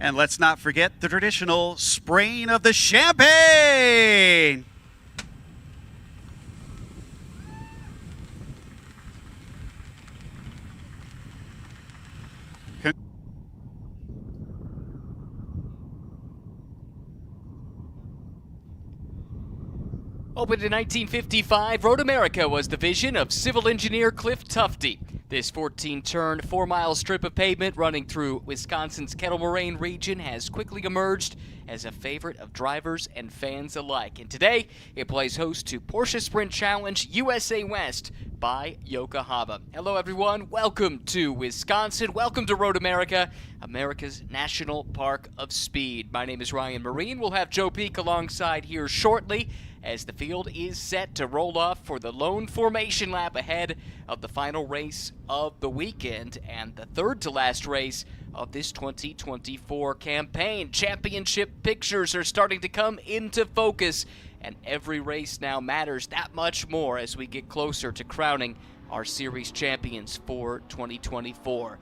And let's not forget the traditional spraying of the champagne. Opened in 1955, Road America was the vision of civil engineer Cliff Tufte. This 14-turn, 4-mile strip of pavement running through Wisconsin's Kettle Moraine region has quickly emerged as a favorite of drivers and fans alike. And today, it plays host to Porsche Sprint Challenge USA West by Yokohama. Hello, everyone. Welcome to Wisconsin. Welcome to Road America, America's National Park of Speed. My name is Ryan Marine. We'll have Joe Peak alongside here shortly as the field is set to roll off for the lone formation lap ahead of the final race of the weekend and the third to last race of this 2024 campaign. Championship pictures are starting to come into focus, and every race now matters that much more as we get closer to crowning our series champions for 2024.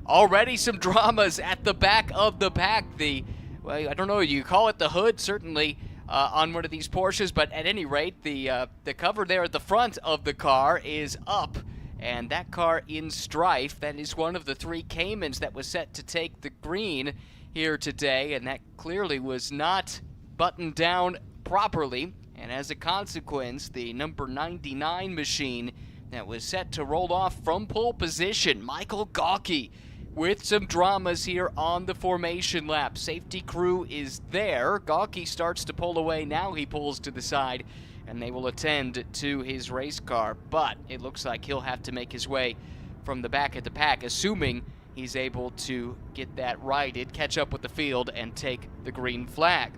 Already some dramas at the back of the pack. I don't know, you call it the hood, certainly, on one of these Porsches, but at any rate, the cover there at the front of the car is up, and that car in strife, that is one of the three Caymans that was set to take the green here today, and that clearly was not buttoned down properly, and as a consequence, the number 99 machine that was set to roll off from pole position, Michael Gawkey, with some dramas here on the formation lap. Safety crew is there. Gawkey starts to pull away. Now he pulls to the side, and they will attend to his race car. But it looks like he'll have to make his way from the back of the pack, assuming he's able to get that righted, catch up with the field, and take the green flag.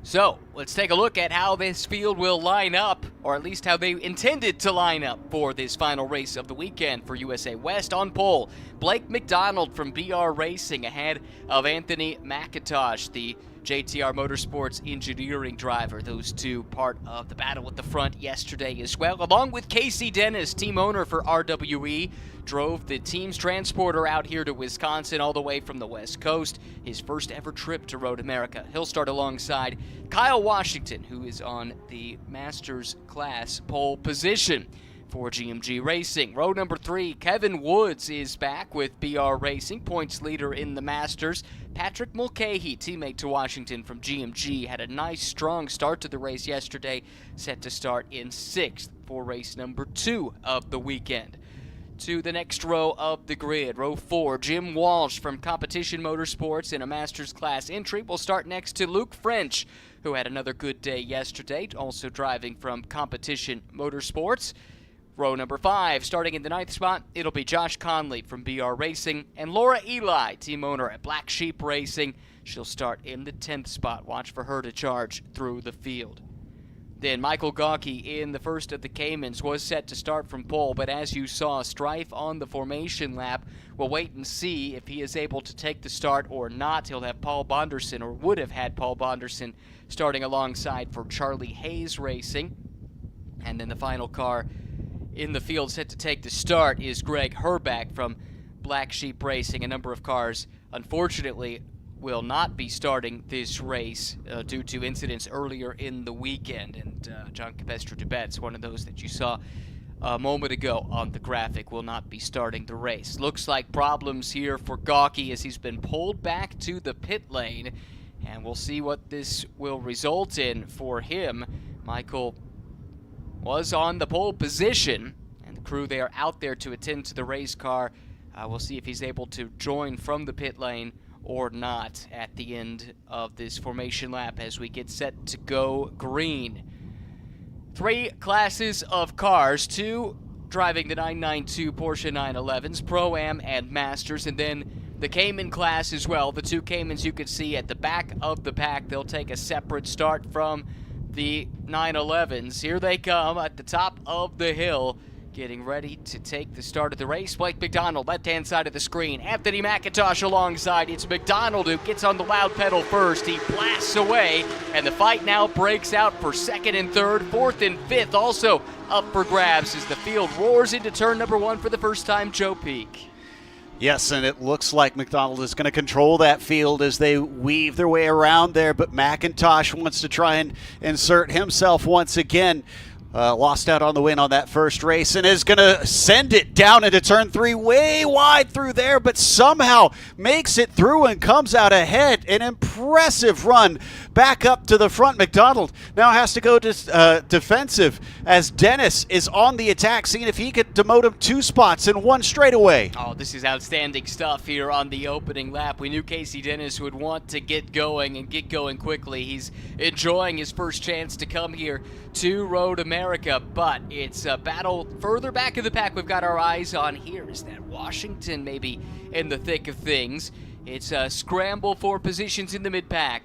So, let's take a look at how this field will line up, or at least how they intended to line up for this final race of the weekend for USA West. On pole, Blake McDonald from BR Racing ahead of Anthony McIntosh, the JTR Motorsports engineering driver. Those two part of the battle at the front yesterday as well, along with Casey Dennis, team owner for RWE, drove the team's transporter out here to Wisconsin all the way from the West Coast, his first ever trip to Road America. He'll start alongside Kyle Washington, who is on the Masters class pole position for GMG Racing. Row number 3, Kevin Woods is back with BR Racing, points leader in the Masters. Patrick Mulcahy, teammate to Washington from GMG, had a nice strong start to the race yesterday, set to start in 6th for race number 2 of the weekend. To the next row of the grid, row 4, Jim Walsh from Competition Motorsports in a Masters class entry will start next to Luke French, who had another good day yesterday, also driving from Competition Motorsports. Row number 5, starting in the 9th spot, it'll be Josh Conley from BR Racing, and Laura Eli, team owner at Black Sheep Racing. She'll start in the 10th spot. Watch for her to charge through the field. Then Michael Gawkey in the first of the Caymans was set to start from pole, but as you saw, strife on the formation lap. We'll wait and see if he is able to take the start or not. He'll have Paul Bonderson, or would have had Paul Bonderson, starting alongside for Charlie Hayes Racing. And then the final car in the field set to take the start is Greg Herback from Black Sheep Racing. A number of cars, unfortunately, will not be starting this race due to incidents earlier in the weekend. And John Capestre Dubet's one of those that you saw a moment ago on the graphic, will not be starting the race. Looks like problems here for Gawkey as he's been pulled back to the pit lane, and we'll see what this will result in for him. Michael was on the pole position, and the crew, they are out there to attend to the race car. We'll see if he's able to join from the pit lane or not at the end of this formation lap as we get set to go green. 3 classes of cars, 2 driving the 992 Porsche 911s, Pro-Am and Masters, and then the Cayman class as well. The 2 Caymans you can see at the back of the pack, they'll take a separate start from the 911s. Here they come at the top of the hill, getting ready to take the start of the race. Blake McDonald, left-hand side of the screen. Anthony McIntosh alongside. It's McDonald who gets on the loud pedal first. He blasts away, and the fight now breaks out for 2nd and 3rd. 4th and 5th also up for grabs as the field roars into turn number 1 for the first time. Joe Peak. Yes, and it looks like McDonald is going to control that field as they weave their way around there, but McIntosh wants to try and insert himself once again. Lost out on the win on that first race and is going to send it down into turn 3 way wide through there, but somehow makes it through and comes out ahead. An impressive run back up to the front. McDonald now has to go to defensive as Dennis is on the attack, seeing if he could demote him 2 spots in 1 straightaway. Oh, this is outstanding stuff here on the opening lap. We knew Casey Dennis would want to get going and get going quickly. He's enjoying his first chance to come here to Road America, but it's a battle further back in the pack we've got our eyes on here. Is that Washington maybe in the thick of things? It's a scramble for positions in the mid-pack.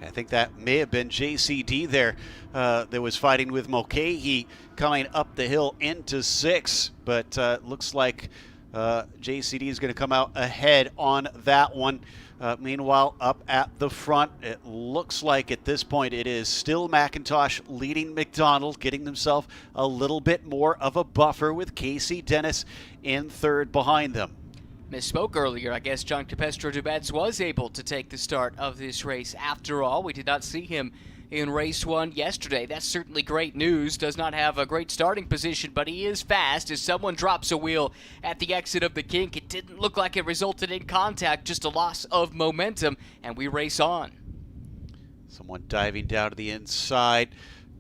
I think that may have been JCD there that was fighting with Mulcahy coming up the hill into 6th, but looks like JCD is going to come out ahead on that one. Meanwhile, up at the front, it looks like at this point it is still McIntosh leading McDonald, getting himself a little bit more of a buffer with Casey Dennis in 3rd behind them. Misspoke earlier. I guess John Capestro-Dubets was able to take the start of this race after all. We did not see him in race 1 yesterday. That's certainly great news. Does not have a great starting position, but he is fast as someone drops a wheel at the exit of the kink. It didn't look like it resulted in contact, just a loss of momentum, and we race on. Someone diving down to the inside,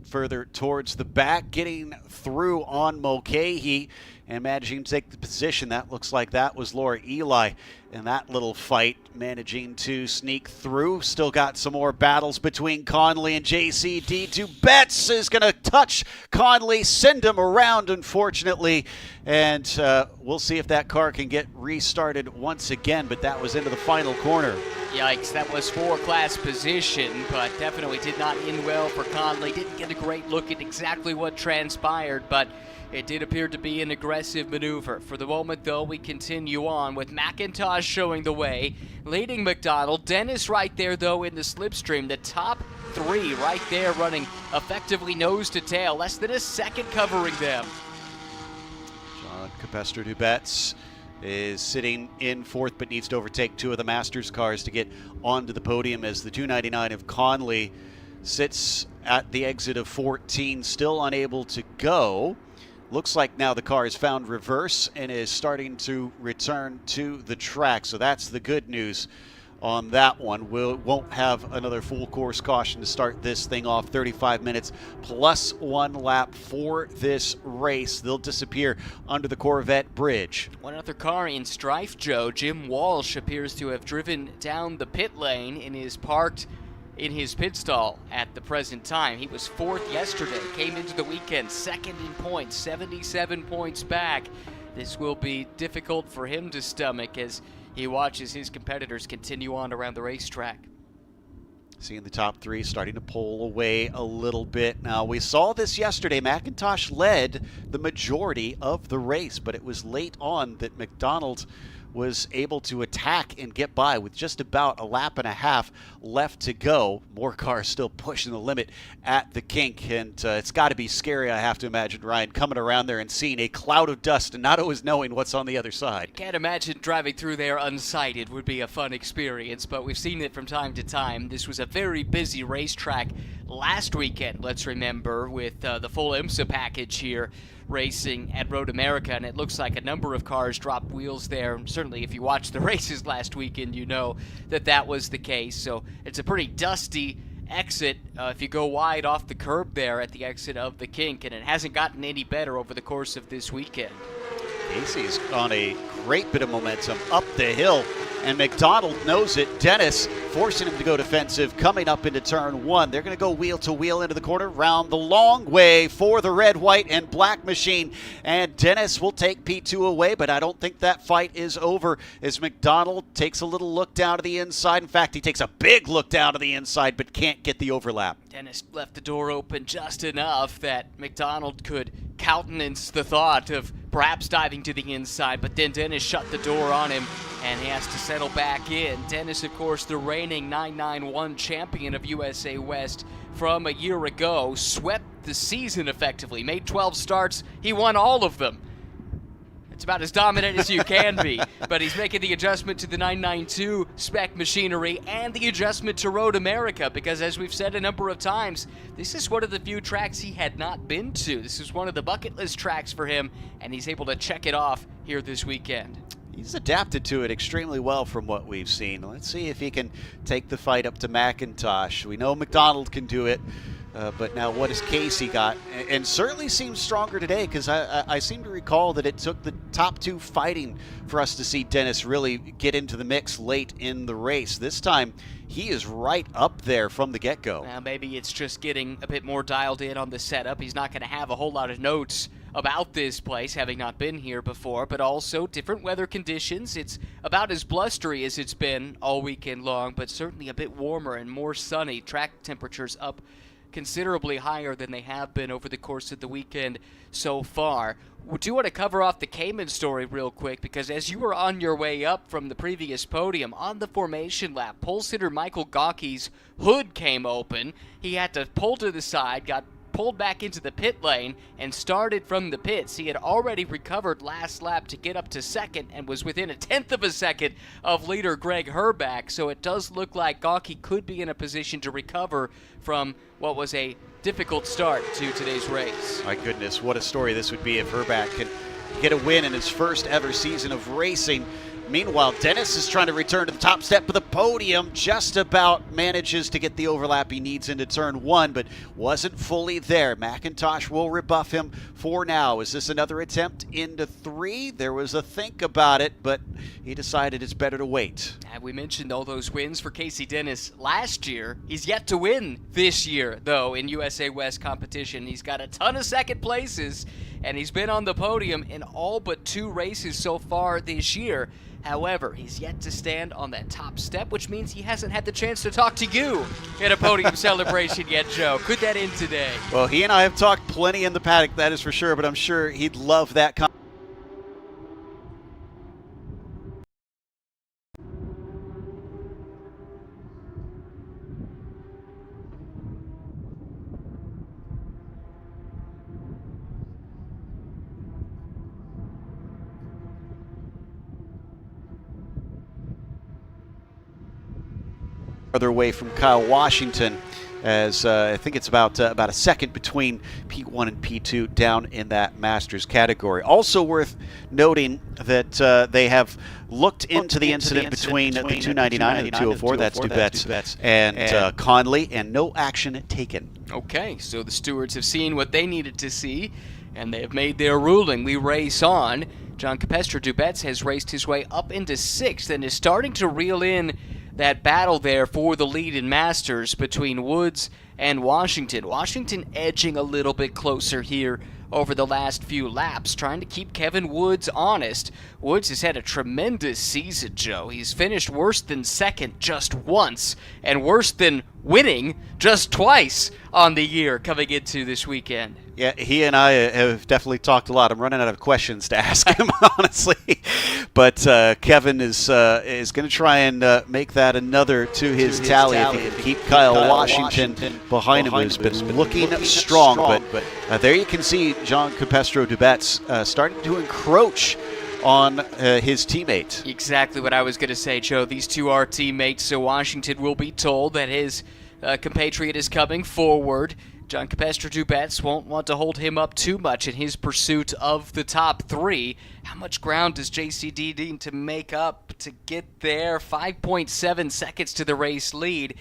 further towards the back, getting through on Mulcahy and managing to take the position. That looks like that was Laura Eli in that little fight, managing to sneak through. Still got some more battles between Conley and JCD. Dubets is going to touch Conley, send him around, unfortunately, and we'll see if that car can get restarted once again, but that was into the final corner. Yikes, that was 4-class position, but definitely did not end well for Conley. Didn't get a great look at exactly what transpired, but it did appear to be an aggressive maneuver. For the moment, though, we continue on with McIntosh showing the way, leading McDonald. Dennis right there, though, in the slipstream. The top 3 right there running effectively nose to tail. Less than a second covering them. John Capestro-Dubets is sitting in 4th, but needs to overtake 2 of the Masters cars to get onto the podium as the 299 of Conley sits at the exit of 14, still unable to go. Looks like now the car has found reverse and is starting to return to the track. So that's the good news on that one. We won't have another full course caution to start this thing off. 35 minutes plus 1 lap for this race. They'll disappear under the Corvette bridge. One other car in strife, Joe. Jim Walsh appears to have driven down the pit lane and is parked in his pit stall at the present time. He was 4th yesterday, came into the weekend 2nd in points, 77 points back. This will be difficult for him to stomach as he watches his competitors continue on around the racetrack. Seeing the top 3 starting to pull away a little bit. Now, we saw this yesterday. McIntosh led the majority of the race, but it was late on that McDonald was able to attack and get by with just about a lap and a half left to go. More cars still pushing the limit at the kink, and it's got to be scary, I have to imagine, Ryan, coming around there and seeing a cloud of dust and not always knowing what's on the other side. Can't imagine driving through there unsighted would be a fun experience, but we've seen it from time to time. This was a very busy racetrack last weekend, let's remember, with the full IMSA package here racing at Road America, and it looks like a number of cars dropped wheels there. Certainly if you watched the races last weekend, you know that that was the case. So it's a pretty dusty exit if you go wide off the curb there at the exit of the kink, and it hasn't gotten any better over the course of this weekend. Casey's on a great bit of momentum up the hill, and McDonald knows it. Dennis forcing him to go defensive coming up into turn 1. They're going to go wheel to wheel into the corner, round the long way for the red, white, and black machine. And Dennis will take P2 away, but I don't think that fight is over as McDonald takes a little look down to the inside. In fact, he takes a big look down to the inside, but can't get the overlap. Dennis left the door open just enough that McDonald could countenance the thought of perhaps diving to the inside, but then Dennis shut the door on him and he has to settle back in. Dennis, of course, the reigning 991 champion of USA West from a year ago, swept the season effectively, made 12 starts, he won all of them. It's about as dominant as you can be, but he's making the adjustment to the 992 spec machinery and the adjustment to Road America, because as we've said a number of times, this is one of the few tracks he had not been to. This is one of the bucket list tracks for him, and he's able to check it off here this weekend. He's adapted to it extremely well from what we've seen. Let's see if he can take the fight up to McIntosh. We know McDonald can do it. But now what has Casey got? And certainly seems stronger today, because I seem to recall that it took the top two fighting for us to see Dennis really get into the mix late in the race. This time, he is right up there from the get-go. Now maybe it's just getting a bit more dialed in on the setup. He's not going to have a whole lot of notes about this place, having not been here before, but also different weather conditions. It's about as blustery as it's been all weekend long, but certainly a bit warmer and more sunny. Track temperatures up considerably higher than they have been over the course of the weekend so far. We do want to cover off the Cayman story real quick, because as you were on your way up from the previous podium, on the formation lap, pole sitter Michael Gawke's hood came open. He had to pull to the side, got pulled back into the pit lane, and started from the pits. He had already recovered last lap to get up to second and was within a tenth of a second of leader Greg Herback, so it does look like Gawke could be in a position to recover from what was a difficult start to today's race. My goodness, what a story this would be if Herback can get a win in his first ever season of racing. Meanwhile, Dennis is trying to return to the top step of the podium, just about manages to get the overlap he needs into turn one, but wasn't fully there. McIntosh will rebuff him for now. Is this another attempt into three? There was a think about it, but he decided it's better to wait. We mentioned all those wins for Casey Dennis last year. He's yet to win this year, though, in USA West competition. He's got a ton of second places, and he's been on the podium in all but 2 races so far this year. However, he's yet to stand on that top step, which means he hasn't had the chance to talk to you in a podium celebration yet, Joe. Could that end today? Well, he and I have talked plenty in the paddock, that is for sure, but I'm sure he'd love that further away from Kyle Washington, as I think it's about a second between P1 and P2 down in that Masters category. Also worth noting that they have looked into the incident between the 299 and the 204, that's Dubets, and Conley, and no action taken. Okay, so the stewards have seen what they needed to see, and they have made their ruling. We race on. John Capestre Dubets has raced his way up into 6th and is starting to reel in that battle there for the lead in Masters between Woods and Washington. Washington edging a little bit closer here over the last few laps, trying to keep Kevin Woods honest. Woods has had a tremendous season, Joe. He's finished worse than second just once, and worse than winning just twice on the year coming into this weekend. Yeah, he and I have definitely talked a lot. I'm running out of questions to ask him, honestly. But Kevin is going to try and make that another to his tally. If he can keep Kyle Washington behind him, who's been looking strong. But there you can see John Capestre Dubets starting to encroach on his teammate. Exactly what I was going to say, Joe. These two are teammates, so Washington will be told that his compatriot is coming forward. John Capestre Dubets won't want to hold him up too much in his pursuit of the top 3. How much ground does JCD need to make up to get there? 5.7 seconds to the race lead.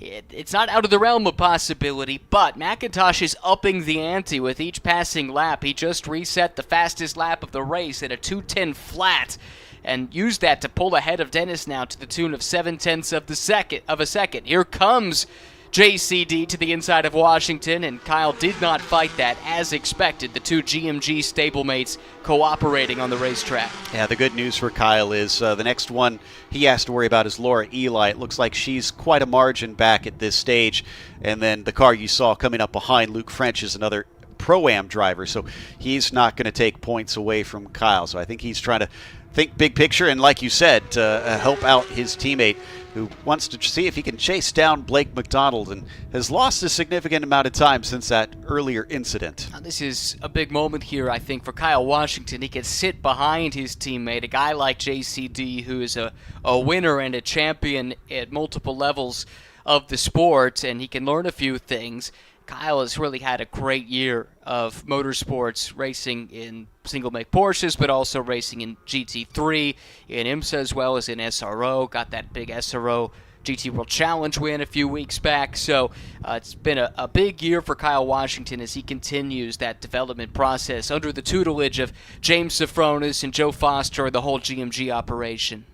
It's not out of the realm of possibility, but McIntosh is upping the ante with each passing lap. He just reset the fastest lap of the race at a 2:10 flat, and used that to pull ahead of Dennis now to the tune of 0.7 of a second. Here comes JCD to the inside of Washington, and Kyle did not fight that as expected. The two GMG stablemates cooperating on the racetrack. Yeah, the good news for Kyle is the next one he has to worry about is Laura Eli. It looks like she's quite a margin back at this stage. And then the car you saw coming up behind, Luke French, is another Pro-Am driver, so he's not going to take points away from Kyle. So I think he's trying to think big picture and, like you said, help out his teammate. who wants to see if he can chase down Blake McDonald and has lost a significant amount of time since that earlier incident. Now, this is a big moment here, I think, for Kyle Washington. He can sit behind his teammate, a guy like JCD, who is a winner and a champion at multiple levels of the sport, and he can learn a few things. Kyle has really had a great year of motorsports, racing in single-make Porsches, but also racing in GT3, in IMSA as well as in SRO. Got that big SRO GT World Challenge win a few weeks back. So it's been a big year for Kyle Washington as he continues that development process under the tutelage of James Safronis and Joe Foster, the whole GMG operation.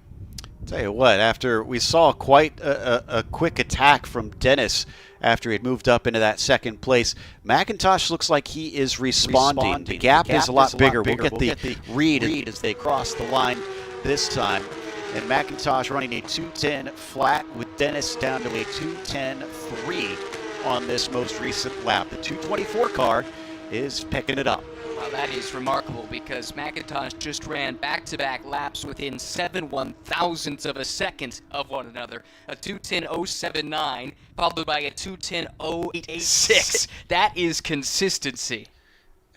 Tell you what, after we saw quite a quick attack from Dennis after he had moved up into that second place, McIntosh looks like he is responding. The gap is a lot bigger. We'll get the read as they cross the line this time. And McIntosh running a 2:10 flat with Dennis down to a 2:10.3 on this most recent lap. The 2:24 car is picking it up. Well, that is remarkable because McIntosh just ran back-to-back laps within 7/1000ths of a second of one another. A 2:10.079 followed by a 2:10.086. That is consistency.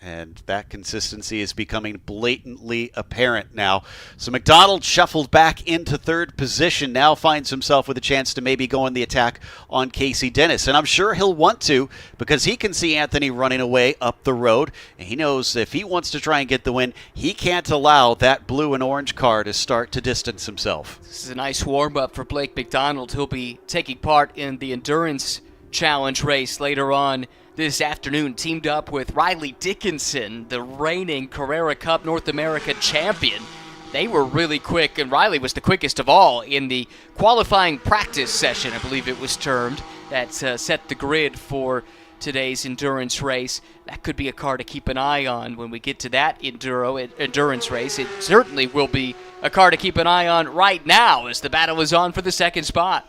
And that consistency is becoming blatantly apparent now. So McDonald shuffled back into third position, now finds himself with a chance to maybe go on the attack on Casey Dennis. And I'm sure he'll want to because he can see Anthony running away up the road. And he knows if he wants to try and get the win, he can't allow that blue and orange car to start to distance himself. This is a nice warm-up for Blake McDonald. He'll be taking part in the Endurance Challenge race later on this afternoon, teamed up with Riley Dickinson, the reigning Carrera Cup North America champion. They were really quick, and Riley was the quickest of all in the qualifying practice session, I believe it was termed, that set the grid for today's endurance race. That could be a car to keep an eye on when we get to that endurance race. It certainly will be a car to keep an eye on right now as the battle is on for the second spot.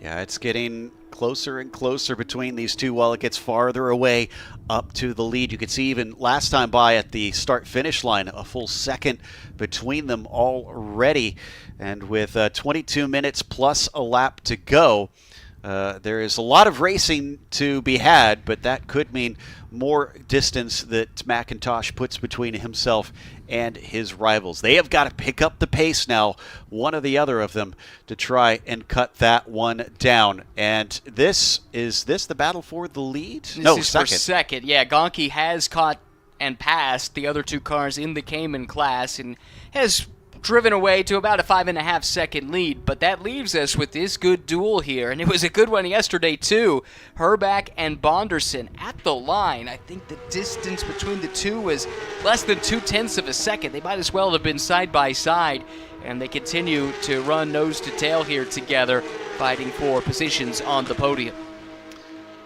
Yeah, it's getting closer and closer between these two while it gets farther away up to the lead. You could see even last time by at the start-finish line, a full second between them already. And with 22 minutes plus a lap to go, there is a lot of racing to be had, but that could mean more distance that McIntosh puts between himself and his rivals. They have got to pick up the pace now, one or the other of them, to try and cut that one down. And is this the battle for the lead? This is second. For second. Yeah, Gonki has caught and passed the other two cars in the Cayman class and has driven away to about a 5.5 second lead, but that leaves us with this good duel here, and it was a good one yesterday too. Herback and Bonderson at the line. I think the distance between the two was less than 0.2 of a second. They might as well have been side by side, and they continue to run nose to tail here together, fighting for positions on the podium.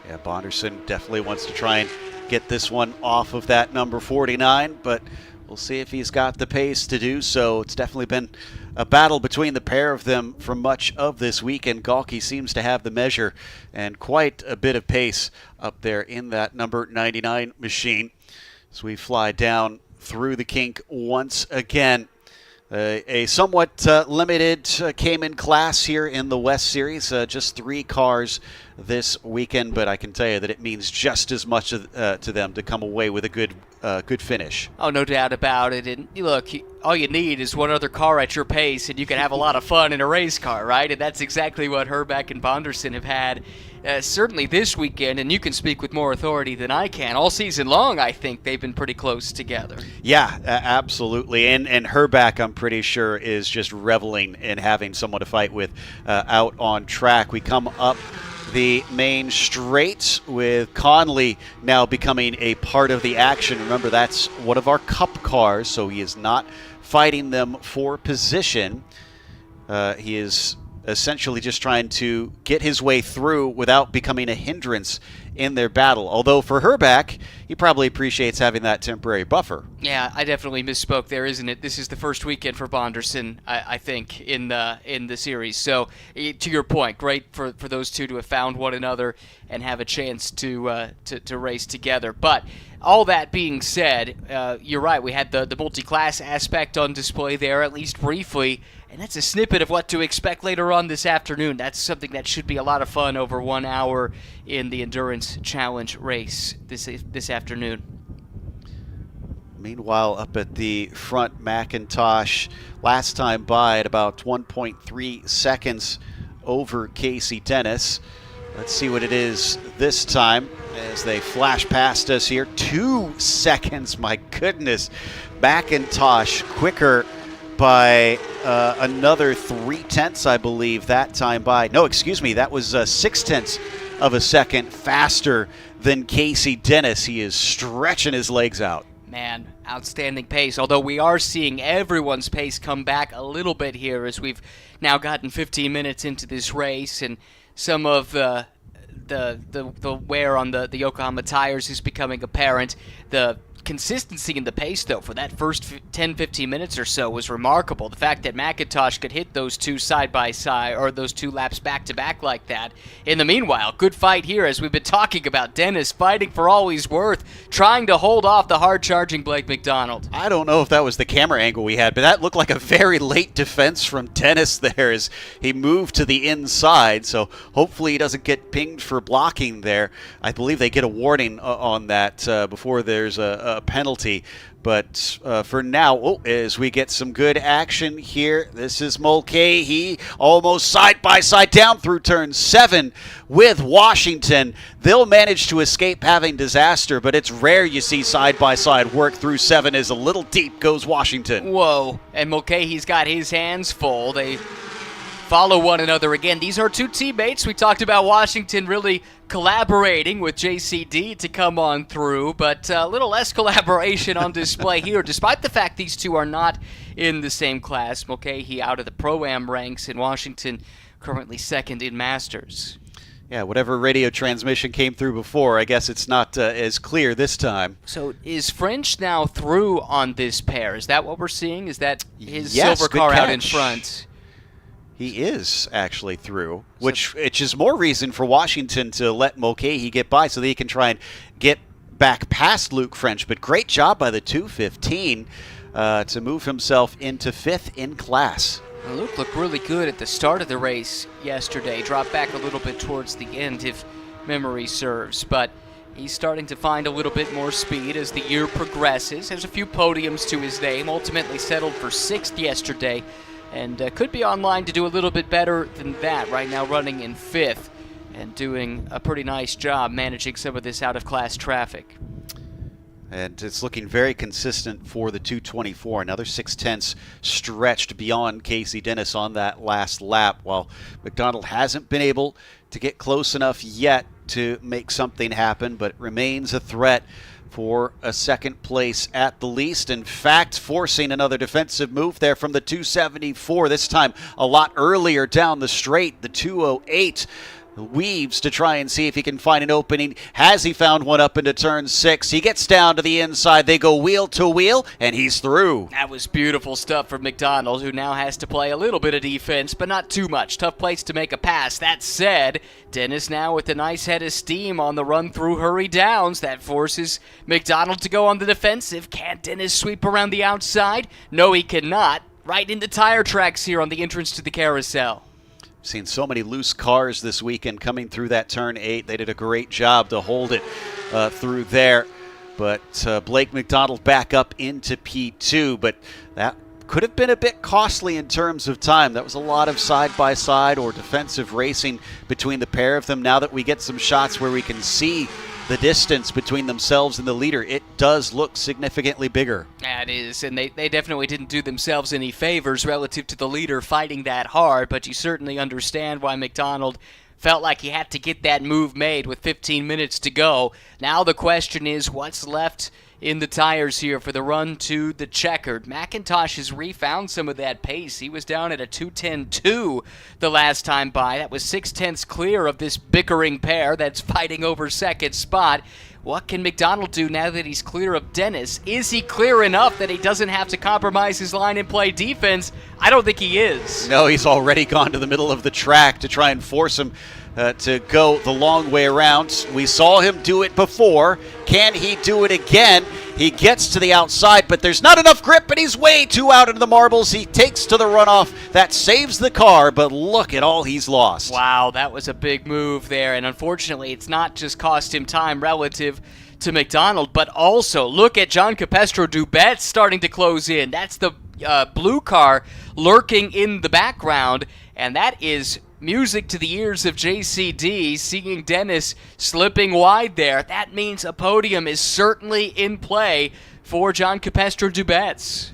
Yeah, Bonderson definitely wants to try and get this one off of that number 49, but we'll see if he's got the pace to do so. It's definitely been a battle between the pair of them for much of this weekend. Galki seems to have the measure and quite a bit of pace up there in that number 99 machine. As we fly down through the kink once again. A somewhat limited Cayman class here in the West Series. Just 3 cars this weekend, but I can tell you that it means just as much to them to come away with a good finish. Oh, no doubt about it. And look, all you need is one other car at your pace, and you can have a lot of fun in a race car, right? And that's exactly what Herback and Bonderson have had. Certainly this weekend, and you can speak with more authority than I can. All season long, I think they've been pretty close together. Yeah, absolutely. And Herback, I'm pretty sure, is just reveling in having someone to fight with out on track. We come up the main straight with Conley now becoming a part of the action. Remember, that's one of our Cup cars, so he is not fighting them for position. He is essentially just trying to get his way through without becoming a hindrance in their battle. Although for Herback, he probably appreciates having that temporary buffer. Yeah, I definitely misspoke there, isn't it? This is the first weekend for Bonderson, I think, in the series. So, to your point, great for those two to have found one another and have a chance to race together. But all that being said, you're right. We had the multi-class aspect on display there, at least briefly, And that's a snippet of what to expect later on this afternoon. That's something that should be a lot of fun over 1 hour in the Endurance Challenge race this afternoon. Meanwhile, up at the front, McIntosh last time by at about 1.3 seconds over Casey Dennis. Let's see what it is this time as they flash past us here. 2 seconds, my goodness. McIntosh quicker by another 0.3, I believe, that time by. No, excuse me, that was 0.6 of a second faster than Casey Dennis. He is stretching his legs out. Man, outstanding pace, although we are seeing everyone's pace come back a little bit here as we've now gotten 15 minutes into this race, and some of the wear on the Yokohama tires is becoming apparent. The consistency in the pace, though, for that first 10-15 minutes or so was remarkable. The fact that McIntosh could hit those two side-by-side, or those 2 laps back-to-back like that. In the meanwhile, good fight here, as we've been talking about. Dennis fighting for all he's worth, trying to hold off the hard-charging Blake McDonald. I don't know if that was the camera angle we had, but that looked like a very late defense from Dennis there as he moved to the inside, so hopefully he doesn't get pinged for blocking there. I believe they get a warning on that before there's a penalty. But for now, as we get some good action here, this is Mulcahy almost side-by-side down through turn 7 with Washington. They'll manage to escape having disaster, but it's rare you see side-by-side work through 7 as a little deep goes Washington. Whoa, and Mulcahy's got his hands full. They follow one another again. These are 2 teammates. We talked about Washington really collaborating with JCD to come on through, but a little less collaboration on display here, despite the fact these 2 are not in the same class. Mulcahy out of the Pro-Am ranks, in Washington currently 2nd in Masters. Yeah, whatever radio transmission came through before, I guess it's not as clear this time. So is French now through on this pair? Is that what we're seeing? Is that his Yes, silver good car out catch. in front? He is actually through, which is more reason for Washington to let Mulcahy get by so that he can try and get back past Luke French. But great job by the 215 to move himself into 5th in class. Well, Luke looked really good at the start of the race yesterday. Dropped back a little bit towards the end, if memory serves. But he's starting to find a little bit more speed as the year progresses. Has a few podiums to his name. Ultimately settled for 6th yesterday. And could be online to do a little bit better than that. Right now running in 5th and doing a pretty nice job managing some of this out-of-class traffic. And it's looking very consistent for the 224. Another 0.6 stretched beyond Casey Dennis on that last lap, while McDonald hasn't been able to get close enough yet to make something happen, but remains a threat for a 2nd place at the least. In fact, forcing another defensive move there from the 274, this time a lot earlier down the straight. The 208 weaves to try and see if he can find an opening. Has he found one up into turn 6? He gets down to the inside. They go wheel to wheel, and he's through. That was beautiful stuff from McDonald, who now has to play a little bit of defense, but not too much. Tough place to make a pass. That said, Dennis now with a nice head of steam on the run-through hurry downs. That forces McDonald to go on the defensive. Can Dennis sweep around the outside? No, he cannot. Right into tire tracks here on the entrance to the carousel. Seen so many loose cars this weekend coming through that turn 8. They did a great job to hold it through there. But Blake McDonald back up into P2. But that could have been a bit costly in terms of time. That was a lot of side-by-side or defensive racing between the pair of them. Now that we get some shots where we can see the distance between themselves and the leader, it does look significantly bigger. That is, and they definitely didn't do themselves any favors relative to the leader fighting that hard, but you certainly understand why McDonald felt like he had to get that move made with 15 minutes to go. Now the question is, what's left in the tires here for the run to the checkered? McIntosh has refound some of that pace. He was down at a 2:10.2 the last time by. That was 0.6 clear of this bickering pair that's fighting over 2nd spot. What can McDonald do now that he's clear of Dennis? Is he clear enough that he doesn't have to compromise his line and play defense? I don't think he is. No, he's already gone to the middle of the track to try and force him to go the long way around. We saw him do it before. Can he do it again? He gets to the outside, but there's not enough grip, and he's way too out into the marbles. He takes to the runoff. That saves the car, but look at all he's lost. Wow, that was a big move there, and unfortunately, it's not just cost him time relative to McDonald, but also look at John Capestro Dubets starting to close in. That's the blue car lurking in the background, and that is music to the ears of JCD, seeing Dennis slipping wide there. That means a podium is certainly in play for John Capestro Dubets.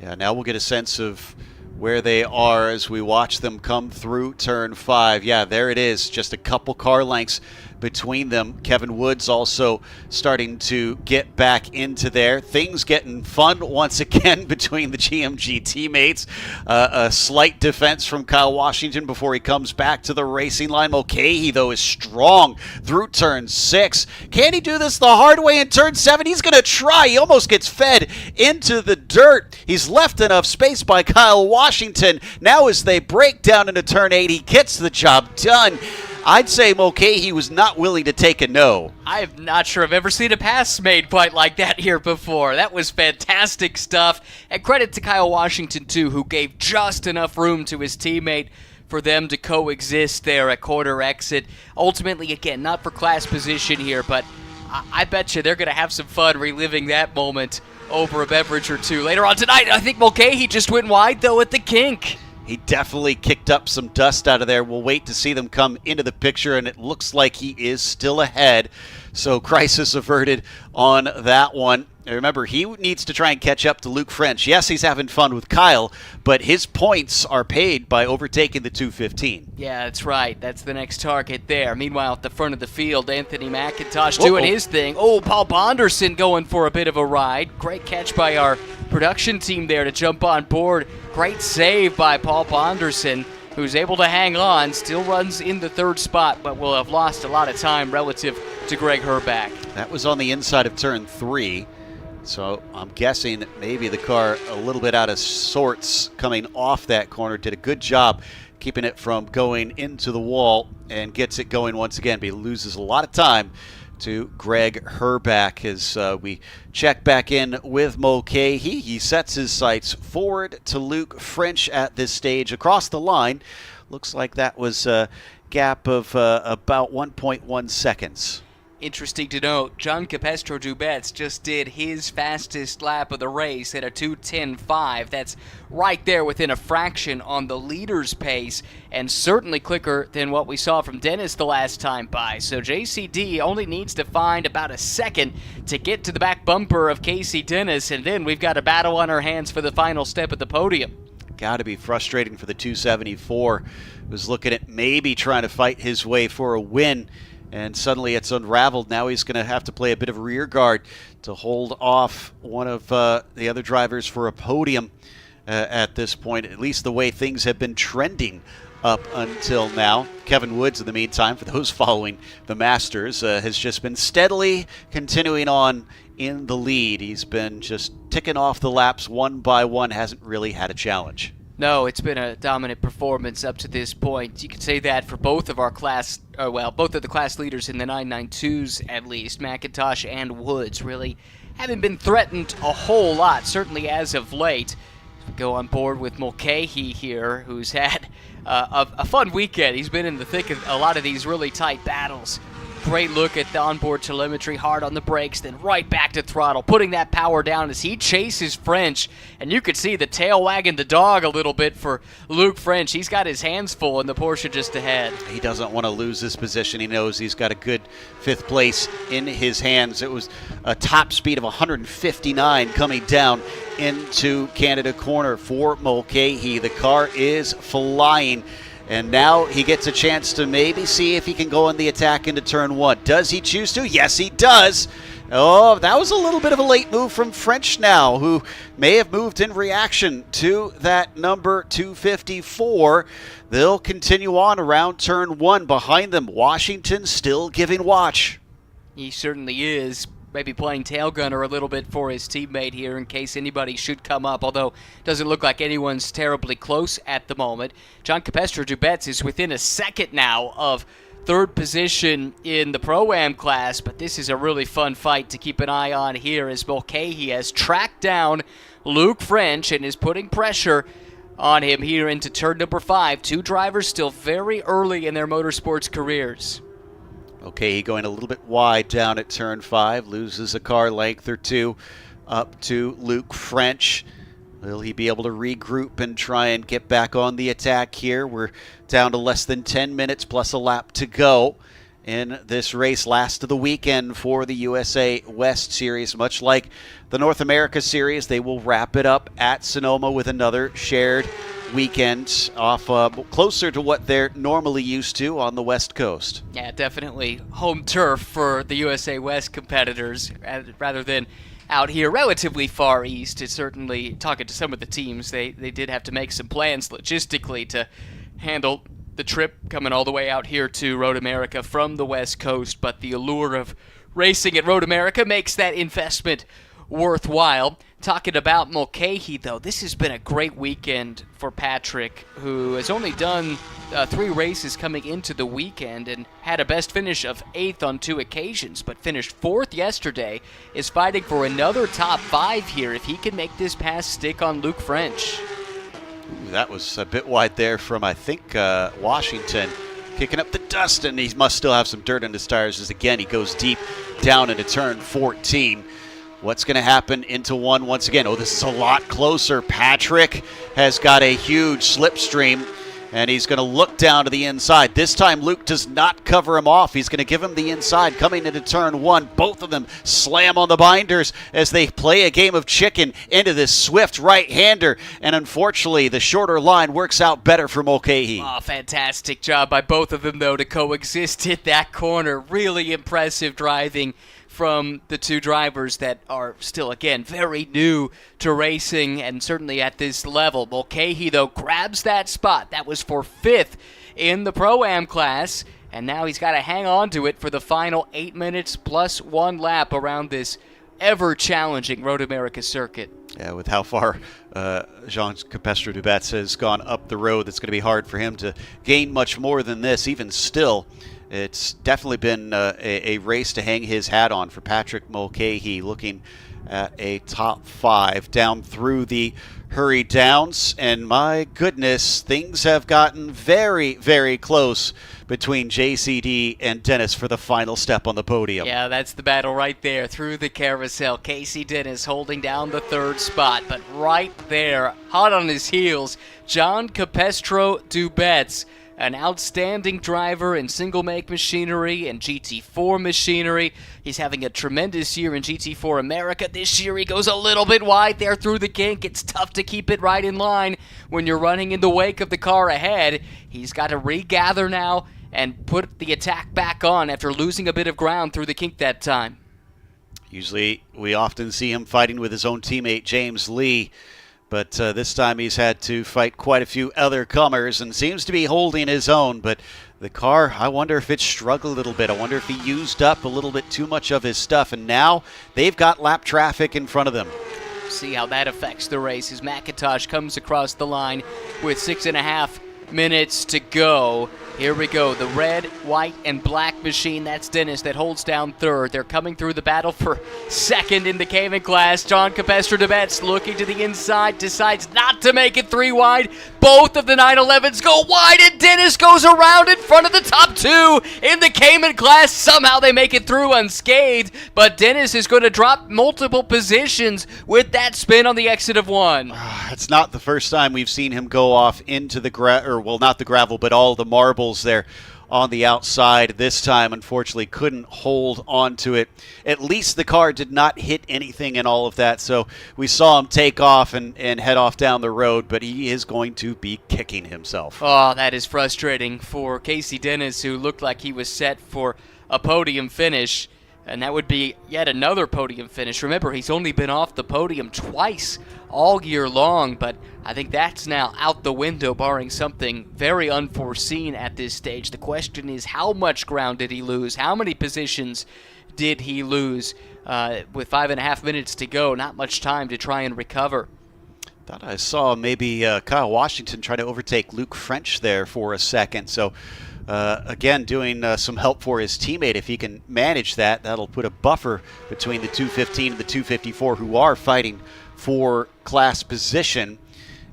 Yeah, now we'll get a sense of where they are as we watch them come through turn 5. Yeah, there it is, just a couple car lengths between them. Kevin Woods also starting to get back into there. Things getting fun once again between the GMG teammates. A slight defense from Kyle Washington before he comes back to the racing line. Mulcahy, though, is strong through turn 6. Can he do this the hard way in turn 7? He's going to try. He almost gets fed into the dirt. He's left enough space by Kyle Washington. Now as they break down into turn 8, he gets the job done. I'd say Mulcahy was not willing to take a no. I'm not sure I've ever seen a pass made quite like that here before. That was fantastic stuff. And credit to Kyle Washington, too, who gave just enough room to his teammate for them to coexist there at quarter exit. Ultimately, again, not for class position here, but I bet you they're going to have some fun reliving that moment over a beverage or two later on tonight. I think Mulcahy just went wide, though, at the kink. He definitely kicked up some dust out of there. We'll wait to see them come into the picture, and it looks like he is still ahead. So crisis averted on that one. And remember, he needs to try and catch up to Luke French. Yes, he's having fun with Kyle, but his points are paid by overtaking the 215. Yeah, that's right. That's the next target there. Meanwhile, at the front of the field, Anthony McIntosh doing his thing. Oh, Paul Bonderson going for a bit of a ride. Great catch by our production team there to jump on board. Great save by Paul Bonderson, who's able to hang on. Still runs in the 3rd spot, but will have lost a lot of time relative to Greg Herback. That was on the inside of turn 3. So I'm guessing maybe the car a little bit out of sorts coming off that corner. Did a good job keeping it from going into the wall and gets it going once again. But he loses a lot of time to Greg Herback as we check back in with Mulcahy. He sets his sights forward to Luke French at this stage. Across the line, looks like that was a gap of about 1.1 seconds. Interesting to note, John Capestro Dubets just did his fastest lap of the race at a 2:10.5. That's right there within a fraction on the leader's pace, and certainly quicker than what we saw from Dennis the last time by. So JCD only needs to find about a second to get to the back bumper of Casey Dennis, and then we've got a battle on our hands for the final step of the podium. Got to be frustrating for the 274. Was looking at maybe trying to fight his way for a win, and suddenly it's unraveled. Now he's going to have to play a bit of rear guard to hold off one of the other drivers for a podium at this point, at least the way things have been trending up until now. Kevin Woods, in the meantime, for those following the Masters, has just been steadily continuing on in the lead. He's been just ticking off the laps one by one, hasn't really had a challenge. No, it's been a dominant performance up to this point. You could say that for both of our class, both of the class leaders in the 992s at least. McIntosh and Woods really haven't been threatened a whole lot, certainly as of late. We go on board with Mulcahy here, who's had a fun weekend. He's been in the thick of a lot of these really tight battles. Great look at the onboard telemetry, hard on the brakes, then right back to throttle, putting that power down as he chases French. And you could see the tail wagging the dog a little bit for Luke French. He's got his hands full in the Porsche just ahead. He doesn't want to lose this position. He knows he's got a good 5th place in his hands. It was a top speed of 159 coming down into Canada corner for Mulcahy. The car is flying. And now he gets a chance to maybe see if he can go on the attack into turn 1. Does he choose to? Yes, he does. Oh, that was a little bit of a late move from French now, who may have moved in reaction to that number 254. They'll continue on around turn 1. Behind them, Washington still giving watch. He certainly is. Maybe playing tail gunner a little bit for his teammate here in case anybody should come up, although it doesn't look like anyone's terribly close at the moment. John Capestro Dubets is within a second now of third position in the Pro-Am class, but this is a really fun fight to keep an eye on here as Mulcahy has tracked down Luke French and is putting pressure on him here into turn number 5. Two drivers still very early in their motorsports careers. Okay, going a little bit wide down at turn 5, loses a car length or two up to Luke French. Will he be able to regroup and try and get back on the attack here? We're down to less than 10 minutes plus a lap to go in this race, last of the weekend for the USA West Series. Much like the North America Series, they will wrap it up at Sonoma with another shared weekend off closer to what they're normally used to on the West Coast. Yeah, definitely home turf for the USA West competitors rather than out here relatively far east. It's certainly, talking to some of the teams, they did have to make some plans logistically to handle the trip coming all the way out here to Road America from the West Coast, but the allure of racing at Road America makes that investment worthwhile. Talking about Mulcahy, though, this has been a great weekend for Patrick, who has only done 3 races coming into the weekend and had a best finish of 8th on 2 occasions, but finished 4th yesterday, is fighting for another top 5 here if he can make this pass stick on Luke French. Ooh, that was a bit wide there from, I think, Washington. Kicking up the dust, and he must still have some dirt in his tires as, again, he goes deep down into turn 14. What's going to happen into one once again? Oh, this is a lot closer. Patrick has got a huge slipstream, and he's going to look down to the inside. This time, Luke does not cover him off. He's going to give him the inside coming into turn 1. Both of them slam on the binders as they play a game of chicken into this swift right-hander, and unfortunately, the shorter line works out better for Mulcahy. Oh, fantastic job by both of them, though, to coexist at that corner. Really impressive driving from the two drivers that are still, again, very new to racing and certainly at this level. Mulcahy, though, grabs that spot. That was for 5th in the Pro-Am class, and now he's got to hang on to it for the final 8 minutes plus 1 lap around this ever-challenging Road America circuit. Yeah, with how far Jean Capestre-Dubats has gone up the road, it's going to be hard for him to gain much more than this. Even still, it's definitely been a race to hang his hat on for Patrick Mulcahy, looking at a top 5 down through the hurry downs. And my goodness, things have gotten very, very close between JCD and Dennis for the final step on the podium. Yeah, that's the battle right there through the carousel. Casey Dennis holding down the 3rd spot, but right there, hot on his heels, John Capestro-Dubats, an outstanding driver in single-make machinery and GT4 machinery. He's having a tremendous year in GT4 America. This year he goes a little bit wide there through the kink. It's tough to keep it right in line when you're running in the wake of the car ahead. He's got to regather now and put the attack back on after losing a bit of ground through the kink that time. Usually we often see him fighting with his own teammate James Lee, but this time he's had to fight quite a few other comers and seems to be holding his own. But the car, I wonder if it struggled a little bit. I wonder if he used up a little bit too much of his stuff, and now they've got lap traffic in front of them. See how that affects the race as McIntosh comes across the line with 6.5 minutes to go. Here we go, the red, white, and black machine. That's Dennis that holds down 3rd. They're coming through the battle for 2nd in the Cayman class. John Capestre-Dubats looking to the inside, decides not to make it 3 wide. Both of the 911s go wide, and Dennis goes around in front of the top 2 in the Cayman class. Somehow they make it through unscathed, but Dennis is going to drop multiple positions with that spin on the exit of 1. It's not the first time we've seen him go off into the not the gravel, but all the marbles there on the outside. This time, unfortunately, couldn't hold on to it. At least the car did not hit anything in all of that, so we saw him take off and head off down the road, but he is going to be kicking himself. Oh, that is frustrating for Casey Dennis, who looked like he was set for a podium finish, and that would be yet another podium finish. Remember, he's only been off the podium twice all year long, but I think that's now out the window, barring something very unforeseen at this stage. The question is, how much ground did he lose? How many positions did he lose? With 5.5 minutes to go, not much time to try and recover. Thought I saw maybe Kyle Washington try to overtake Luke French there for a second. So again, doing some help for his teammate. If he can manage that, that'll put a buffer between the 215 and the 254 who are fighting for class position.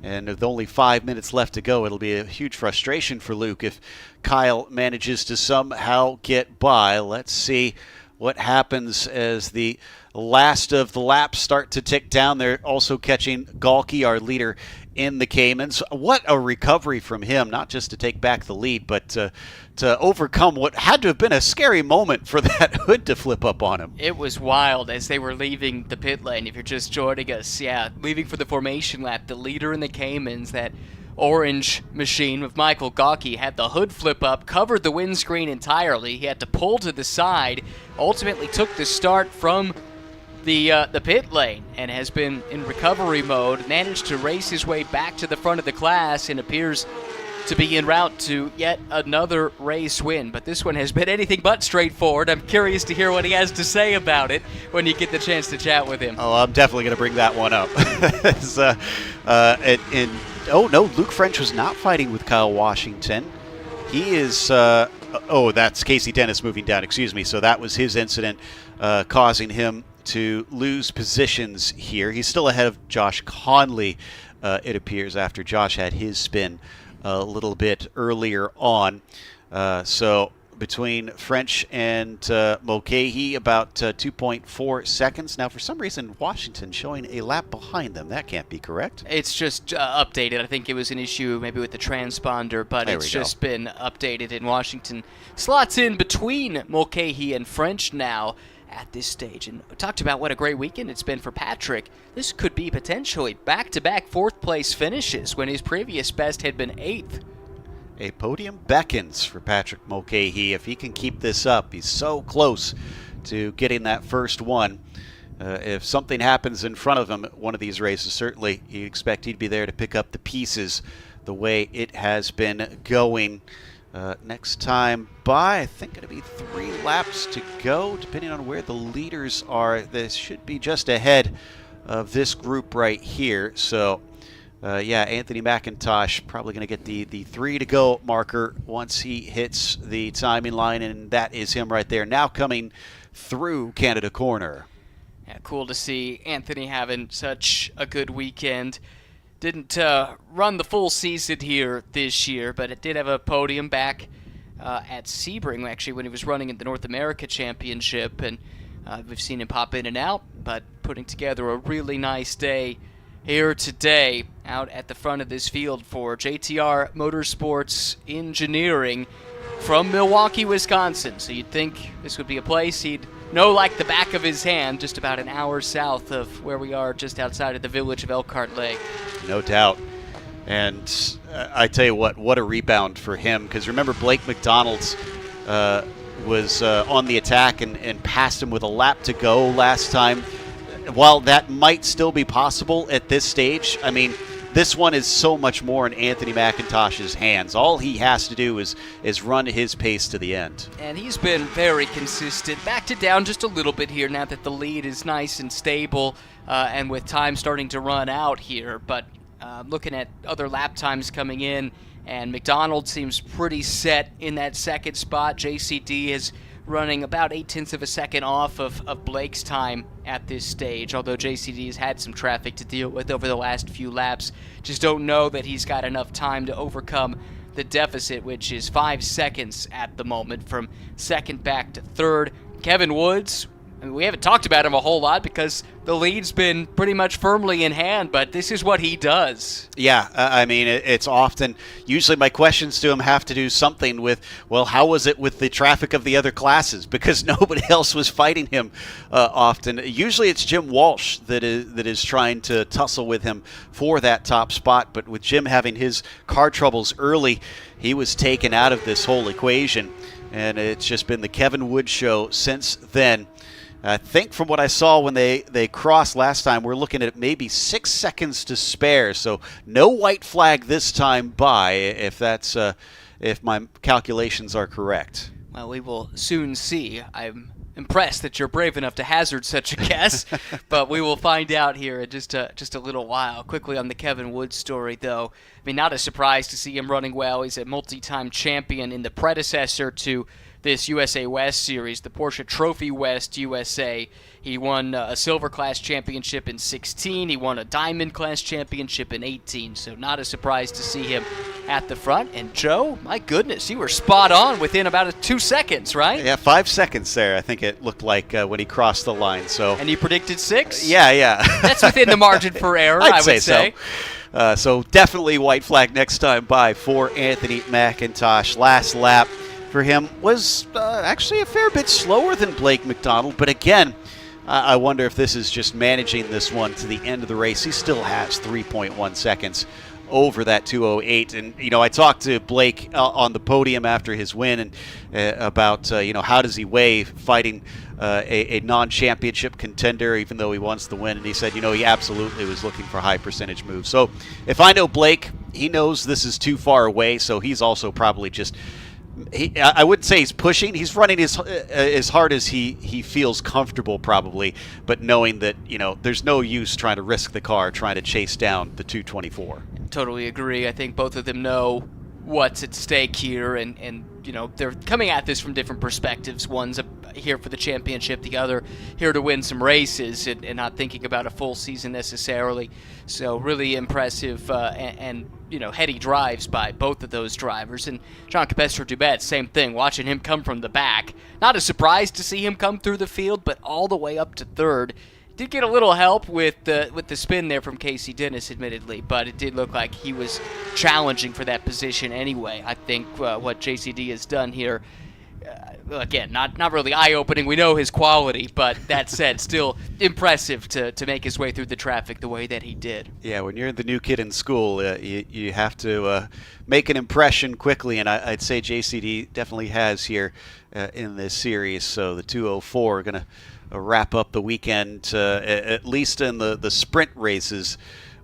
And with only 5 minutes left to go, it'll be a huge frustration for Luke if Kyle manages to somehow get by. Let's see what happens as the last of the laps start to tick down. They're also catching Galke, our leader in the Caymans. What a recovery from him, not just to take back the lead, but to overcome what had to have been a scary moment for that hood to flip up on him. It was wild as they were leaving the pit lane. If you're just joining us, leaving for the formation lap, the leader in the Caymans, that orange machine with Michael Galke, had the hood flip up, covered the windscreen entirely. He had to pull to the side, ultimately took the start from the pit lane and has been in recovery mode, managed to race his way back to the front of the class and appears to be en route to yet another race win. But this one has been anything but straightforward. I'm curious to hear what he has to say about it when you get the chance to chat with him. Oh, I'm definitely going to bring that one up. Oh, no, Luke French was not fighting with Kyle Washington. He is, that's Casey Dennis moving down, excuse me. So that was his incident causing him to lose positions here. He's still ahead of Josh Conley, it appears, after Josh had his spin a little bit earlier on. So between French and Mulcahy, about 2.4 seconds. Now, for some reason, Washington showing a lap behind them. That can't be correct. It's just updated. I think it was an issue maybe with the transponder, but it's just been updated, and Washington slots in between Mulcahy and French now at this stage. And we talked about what a great weekend it's been for Patrick. This could be potentially back-to-back fourth-place finishes when his previous best had been 8th. A podium beckons for Patrick Mulcahy. If he can keep this up, he's so close to getting that first one. If something happens in front of him at one of these races, certainly you'd expect he'd be there to pick up the pieces the way it has been going. Next time by, I think it'll be 3 laps to go, depending on where the leaders are. This should be just ahead of this group right here. So, Anthony McIntosh probably going to get the 3 to go marker once he hits the timing line, and that is him right there, now coming through Canada Corner. Yeah, cool to see Anthony having such a good weekend. Didn't run the full season here this year, but it did have a podium back at Sebring, actually, when he was running in the North America Championship, and we've seen him pop in and out, but putting together a really nice day here today out at the front of this field for JTR Motorsports Engineering from Milwaukee, Wisconsin. So you'd think this would be a place he'd know like the back of his hand, just about an hour south of where we are, just outside of the village of Elkhart Lake. No doubt. And I tell you what a rebound for him, because remember Blake McDonald's was on the attack and passed him with a lap to go last time. While that might still be possible at this stage, I mean, this one is so much more in Anthony McIntosh's hands. All he has to do is run his pace to the end. And he's been very consistent. Backed it down just a little bit here now that the lead is nice and stable and with time starting to run out here. But looking at other lap times coming in, and McDonald seems pretty set in that second spot. JCD is running about 0.8 of a second off of Blake's time at this stage, although JCD has had some traffic to deal with over the last few laps. Just don't know that he's got enough time to overcome the deficit, which is 5 seconds at the moment from second back to third. Kevin Woods, I mean, we haven't talked about him a whole lot because the lead's been pretty much firmly in hand, but this is what he does. Yeah, I mean, it's often, usually my questions to him have to do something with, well, how was it with the traffic of the other classes? Because nobody else was fighting him often. Usually it's Jim Walsh that is trying to tussle with him for that top spot, but with Jim having his car troubles early, he was taken out of this whole equation, and it's just been the Kevin Wood show since then. I think from what I saw when they crossed last time, we're looking at maybe 6 seconds to spare. So no white flag this time by, if my calculations are correct. Well, we will soon see. I'm impressed that you're brave enough to hazard such a guess, but we will find out here in just a little while. Quickly on the Kevin Woods story, though. I mean, not a surprise to see him running well. He's a multi-time champion in the predecessor to this USA West Series, the Porsche Trophy West USA. He won a Silver Class Championship in 16. He won a Diamond Class Championship in 18. So not a surprise to see him at the front. And Joe, my goodness, you were spot on within about 2 seconds, right? Yeah, 5 seconds there, I think it looked like when he crossed the line. So. And you predicted 6? Yeah. That's within the margin for error, I would say. So definitely white flag next time by for Anthony McIntosh. Last lap for him was actually a fair bit slower than Blake McDonald, but again, I wonder if this is just managing this one to the end of the race. He still has 3.1 seconds over that 2:08, and I talked to Blake on the podium after his win and about how does he weigh fighting a non-championship contender, even though he wants the win, and he said he absolutely was looking for high percentage moves. So if I know Blake, he knows this is too far away, so he's also probably just. I wouldn't say he's pushing. He's running as hard as he feels comfortable, probably, but knowing that there's no use trying to risk the car trying to chase down the 224. Totally agree. I think both of them know what's at stake here, and they're coming at this from different perspectives. One's here for the championship, the other here to win some races, and not thinking about a full season necessarily. So really impressive and heady drives by both of those drivers. And Jean Capestreux-Dubet, same thing, watching him come from the back. Not a surprise to see him come through the field, but all the way up to third. Did get a little help with the spin there from Casey Dennis, admittedly, but it did look like he was challenging for that position anyway. I think what JCD has done here, again, not really eye-opening. We know his quality, but that said, still impressive to make his way through the traffic the way that he did. Yeah, when you're the new kid in school, you have to make an impression quickly, and I'd say JCD definitely has here in this series. So the 204 are going to wrap up the weekend, at least in the sprint races,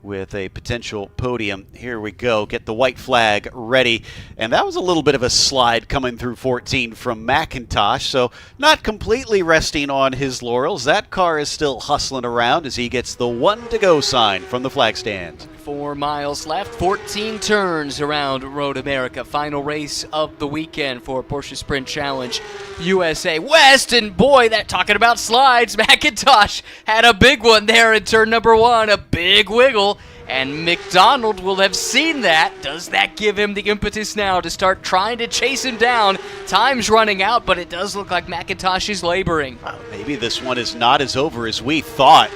with a potential podium. Here we go. Get the white flag ready. And that was a little bit of a slide coming through 14 from McIntosh, so not completely resting on his laurels. That car is still hustling around as he gets the 1 to go sign from the flag stand. 4 miles left, 14 turns around Road America. Final race of the weekend for Porsche Sprint Challenge USA West. And boy, that talking about slides, McIntosh had a big one there in turn number 1, a big wiggle. And McDonald will have seen that. Does that give him the impetus now to start trying to chase him down? Time's running out, but it does look like McIntosh is laboring. Maybe this one is not as over as we thought.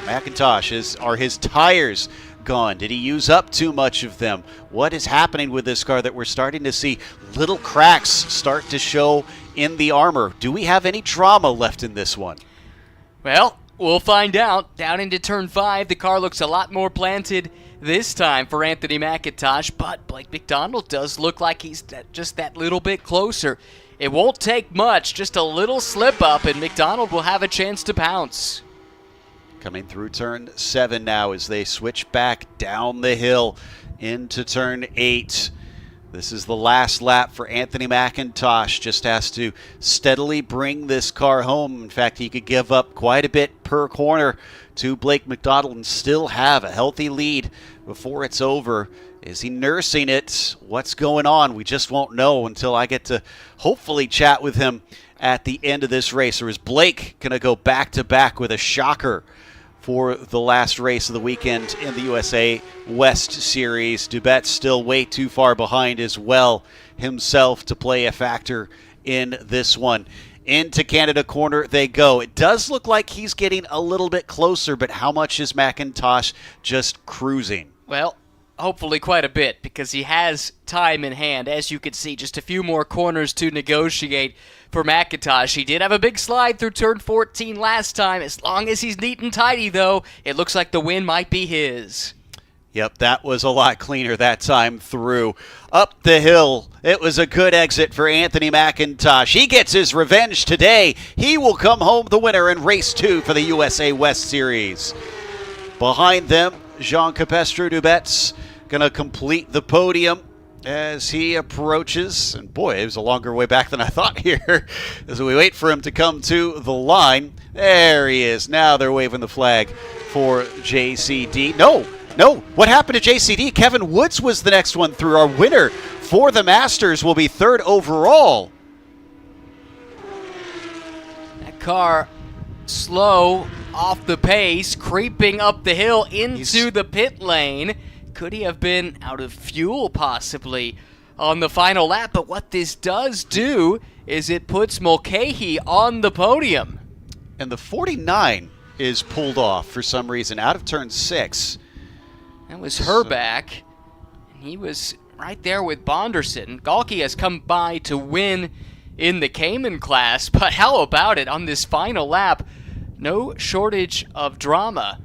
Are his tires gone? Did he use up too much of them? What is happening with this car that we're starting to see little cracks start to show in the armor? Do we have any drama left in this one? Well, we'll find out. Down into turn 5, the car looks a lot more planted this time for Anthony McIntosh, but Blake McDonald does look like he's just that little bit closer. It won't take much, just a little slip up, and McDonald will have a chance to pounce. Coming through turn 7 now as they switch back down the hill into turn 8. This is the last lap for Anthony McIntosh. Just has to steadily bring this car home. In fact, he could give up quite a bit per corner to Blake McDonald and still have a healthy lead before it's over. Is he nursing it? What's going on? We just won't know until I get to hopefully chat with him at the end of this race. Or is Blake going to go back-to-back with a shocker for the last race of the weekend in the USA West Series? Dubet's still way too far behind as well himself to play a factor in this one. Into Canada corner they go. It does look like he's getting a little bit closer, but how much is McIntosh just cruising? Well, hopefully quite a bit, because he has time in hand. As you can see, just a few more corners to negotiate for McIntosh. He did have a big slide through turn 14 last time. As long as he's neat and tidy, though, it looks like the win might be his. Yep, that was a lot cleaner that time through. Up the hill, it was a good exit for Anthony McIntosh. He gets his revenge today. He will come home the winner in race 2 for the USA West Series. Behind them, Jean Capestreux-Dubet's going to complete the podium. as he approaches, and boy, it was a longer way back than I thought here, as we wait for him to come to the line. There he is. Now they're waving the flag for JCD. No, what happened to JCD? Kevin Woods was the next one through. Our winner for the Masters will be third overall. That car slow, off the pace, creeping up the hill into the pit lane. Could he have been out of fuel possibly on the final lap? But what this does do is it puts Mulcahy on the podium. And the 49 is pulled off for some reason out of turn 6. That was Herback. And he was right there with Bonderson. Galke has come by to win in the Cayman class, but how about it on this final lap? No shortage of drama.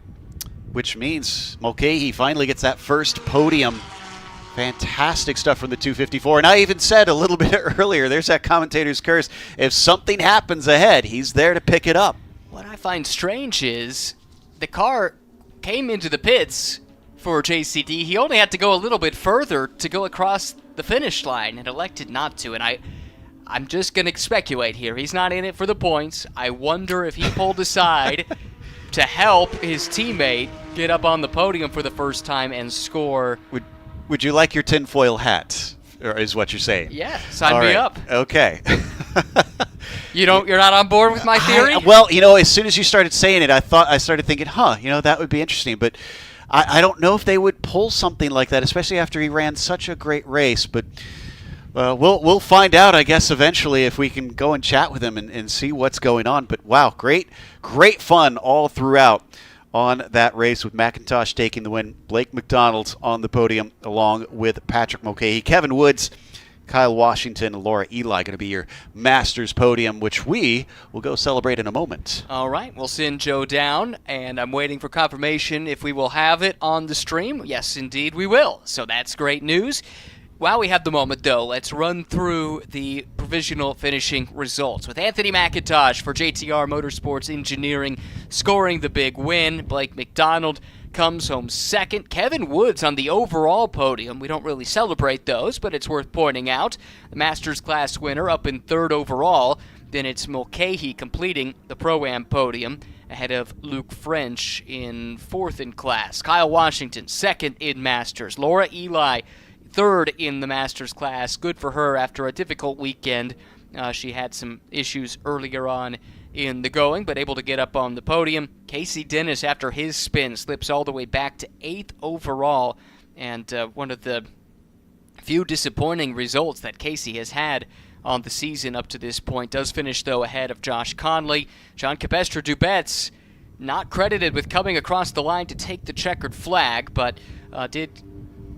Which means Mulcahy finally gets that first podium. Fantastic stuff from the 254. And I even said a little bit earlier, there's that commentator's curse. If something happens ahead, he's there to pick it up. What I find strange is the car came into the pits for JCD. He only had to go a little bit further to go across the finish line and elected not to. And I'm just going to speculate here. He's not in it for the points. I wonder if he pulled aside to help his teammate get up on the podium for the first time and score. Would you like your tinfoil hat, is what you're saying? Yeah, sign me up. Okay. You're not on board with my theory? Well, as soon as you started saying it, I started thinking, that would be interesting. But I don't know if they would pull something like that, especially after he ran such a great race. But we'll find out, I guess, eventually if we can go and chat with him and see what's going on. But wow, great fun all throughout on that race, with McIntosh taking the win, Blake McDonald on the podium along with Patrick Mulcahy, Kevin Woods, Kyle Washington, and Laura Eli going to be your Masters podium, which we will go celebrate in a moment. All right, we'll send Joe down, and I'm waiting for confirmation if we will have it on the stream. Yes, indeed we will. So that's great news. While we have the moment, though, let's run through the provisional finishing results. With Anthony McIntosh for JTR Motorsports Engineering scoring the big win. Blake McDonald comes home second. Kevin Woods on the overall podium. We don't really celebrate those, but it's worth pointing out. The Masters class winner up in third overall. Then it's Mulcahy completing the Pro-Am podium ahead of Luke French in fourth in class. Kyle Washington second in Masters. Laura Eli third in the Masters class. Good for her after a difficult weekend. She had some issues earlier on in the going, but able to get up on the podium. Casey Dennis, after his spin, slips all the way back to 8th overall, and one of the few disappointing results that Casey has had on the season up to this point. Does finish, though, ahead of Josh Conley. John Capestra Dubets not credited with coming across the line to take the checkered flag, but did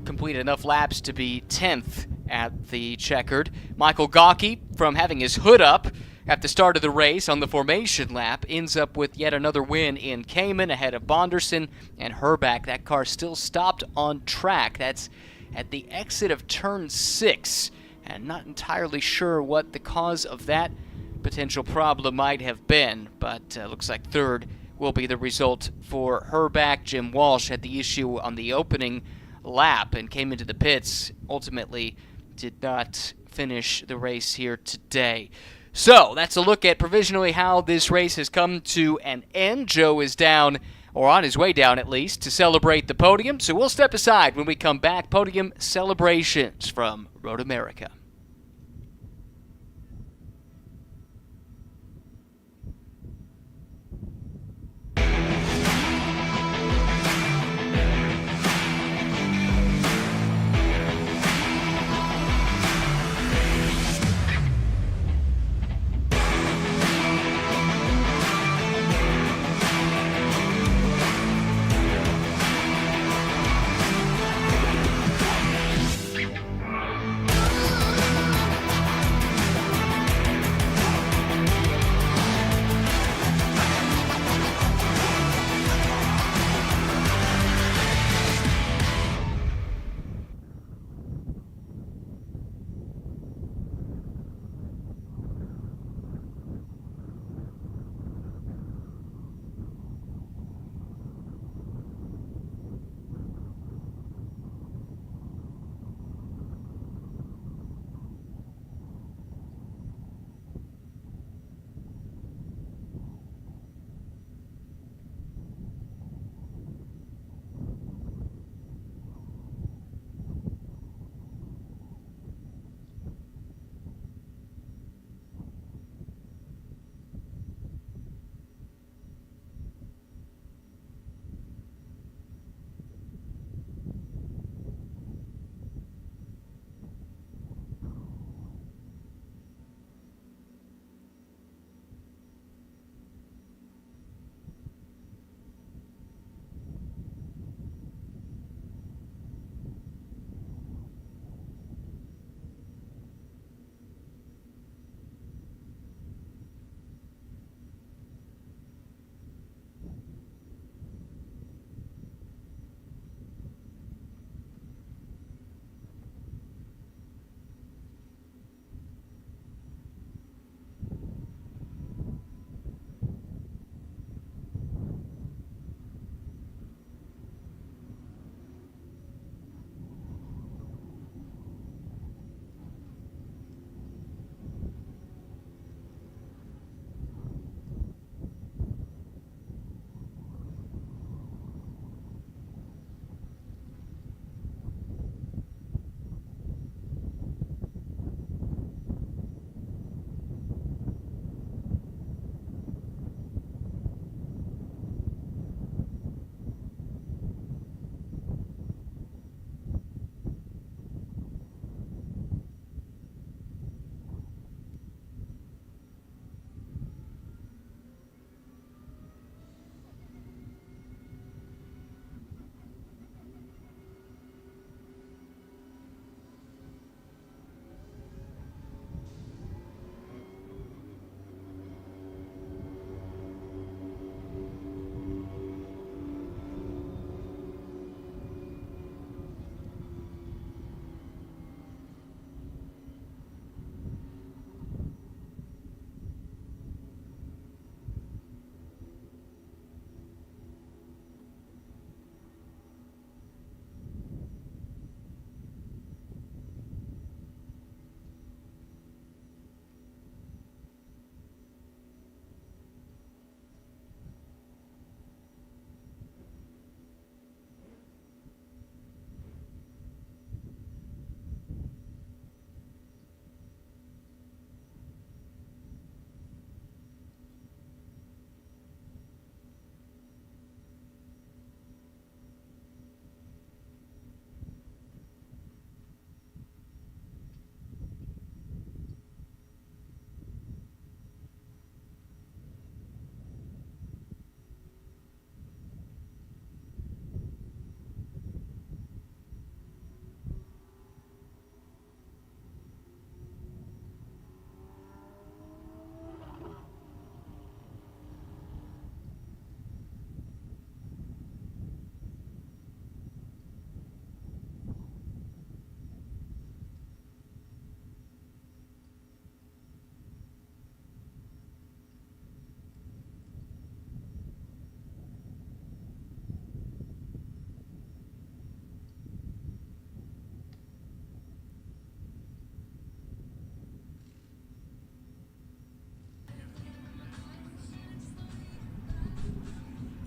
complete enough laps to be 10th at the checkered. Michael Galke, from having his hood up at the start of the race on the formation lap, ends up with yet another win in Cayman ahead of Bonderson and Herback. That car still stopped on track. That's at the exit of turn 6, and not entirely sure what the cause of that potential problem might have been, but looks like third will be the result for Herback. Jim Walsh had the issue on the opening lap and came into the pits. Ultimately did not finish the race here today. So that's a look at provisionally how this race has come to an end. Joe is down, or on his way down at least, to celebrate the podium. So we'll step aside when we come back. Podium celebrations from Road America.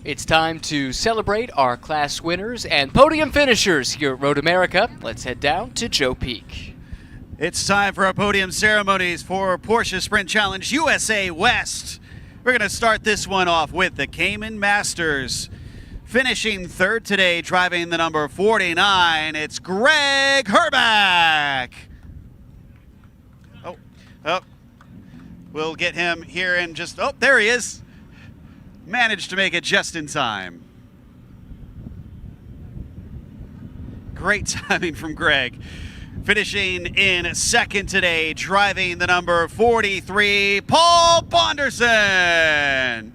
It's time to celebrate our class winners and podium finishers here at Road America. Let's head down to Joe Peak. It's time for our podium ceremonies for Porsche Sprint Challenge USA West. We're going to start this one off with the Cayman Masters. Finishing third today, driving the number 49, it's Greg Herbeck. Oh, we'll get him here in just, oh, there he is. Managed to make it just in time. Great timing from Greg. Finishing in second today, driving the number 43, Paul Bonderson.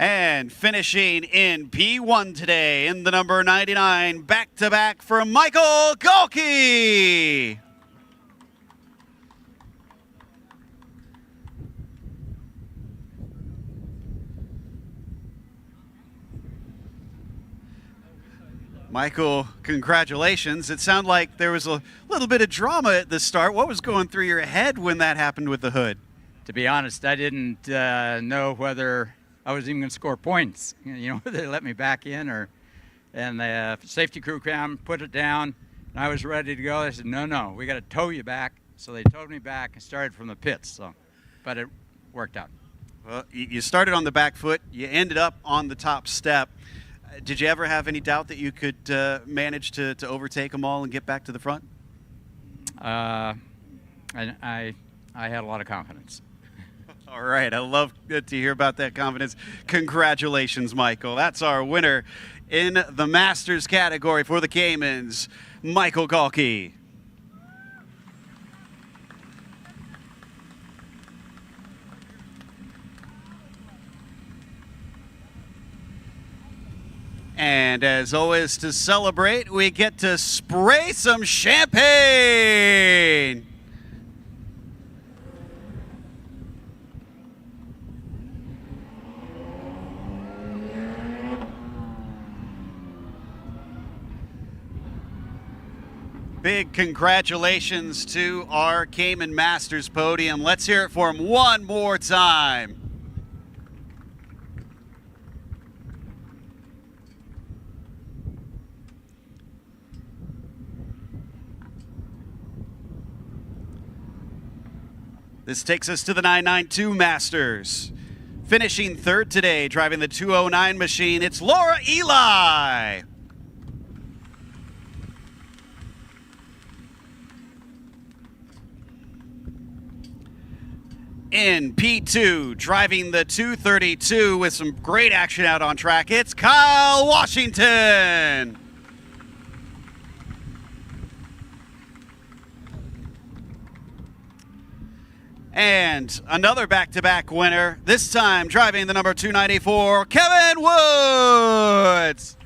And finishing in P1 today in the number 99, back-to-back for Michael Galkey. Michael, congratulations. It sounded like there was a little bit of drama at the start. What was going through your head when that happened with the hood? To be honest, I didn't know whether I was even going to score points. You know, whether they let me back in and the safety crew came, put it down, and I was ready to go. They said, no, we got to tow you back. So they towed me back and started from the pits. So, but it worked out. Well, you started on the back foot. You ended up on the top step. Did you ever have any doubt that you could manage to overtake them all and get back to the front? I had a lot of confidence. All right, I love to hear about that confidence. Congratulations, Michael. That's our winner in the Masters category for the Caymans, Michael Galkey. And as always, to celebrate, we get to spray some champagne. Big congratulations to our Cayman Masters podium. Let's hear it for him one more time. This takes us to the 992 Masters. Finishing third today, driving the 209 machine, it's Laura Eli. In P2, driving the 232 with some great action out on track, it's Kyle Washington. And another back-to-back winner, this time driving the number 294, Kevin Woods.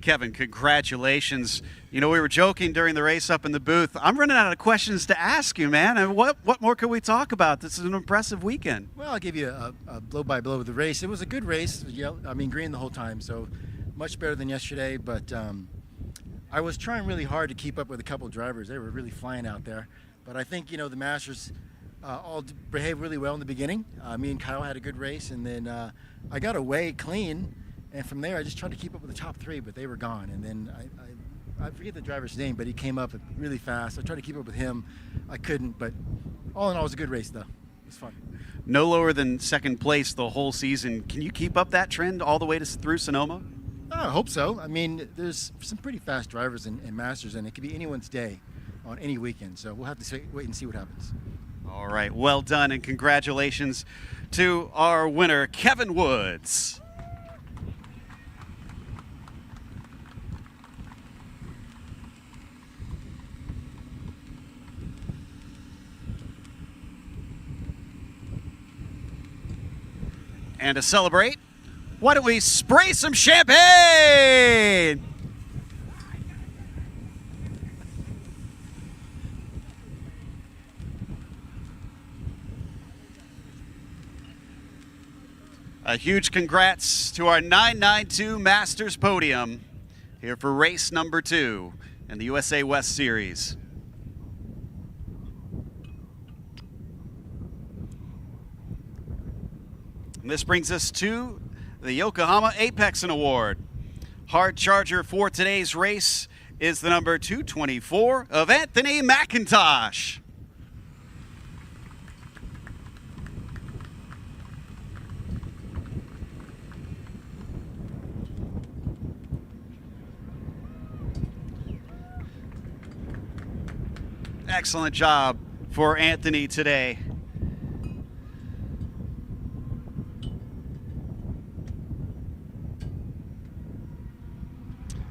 Kevin, congratulations. You know, we were joking during the race up in the booth. I'm running out of questions to ask you, man. And what more can we talk about? This is an impressive weekend. Well, I'll give you a blow-by-blow of the race. It was a good race. Green the whole time, so much better than yesterday. But I was trying really hard to keep up with a couple of drivers. They were really flying out there. But I think, you know, the Masters all behaved really well in the beginning. Me and Kyle had a good race, and then I got away clean. And from there, I just tried to keep up with the top three, but they were gone. And then I forget the driver's name, but he came up really fast. I tried to keep up with him. I couldn't, but all in all, it was a good race, though. It was fun. No lower than second place the whole season. Can you keep up that trend all the way through Sonoma? I hope so. I mean, there's some pretty fast drivers in Masters, and it could be anyone's day on any weekend. So we'll have to wait and see what happens. All right, well done, and congratulations to our winner, Kevin Woods. And to celebrate, why don't we spray some champagne? A huge congrats to our 992 Masters Podium here for race number 2 in the USA West Series. And this brings us to the Yokohama Apexin Award. Hard charger for today's race is the number 224 of Anthony McIntosh. Excellent job for Anthony today.